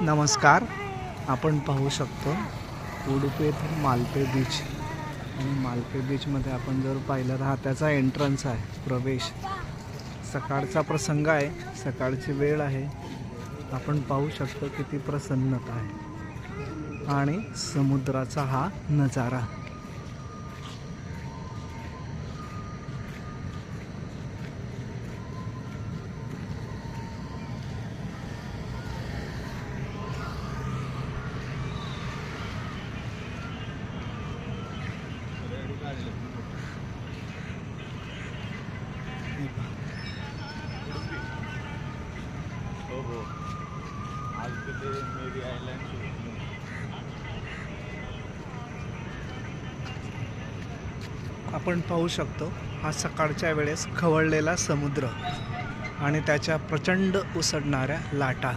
नमस्कार. आपण पाहू शकतो उडुपी येथील मालपे बीच आणि मालपे बीचमध्ये आपण जर पाहिलं तर हा त्याचा एंट्रन्स आहे, प्रवेश. सकाळचा प्रसंग आहे, सकाळची वेळ आहे. आपण पाहू शकतो किती प्रसन्नता आहे आणि समुद्राचा हा नजारा. आपण पाहू शकतो हा सकाळच्या वेळेस खवळलेला समुद्र आणि त्याच्या प्रचंड उसळणाऱ्या लाटा.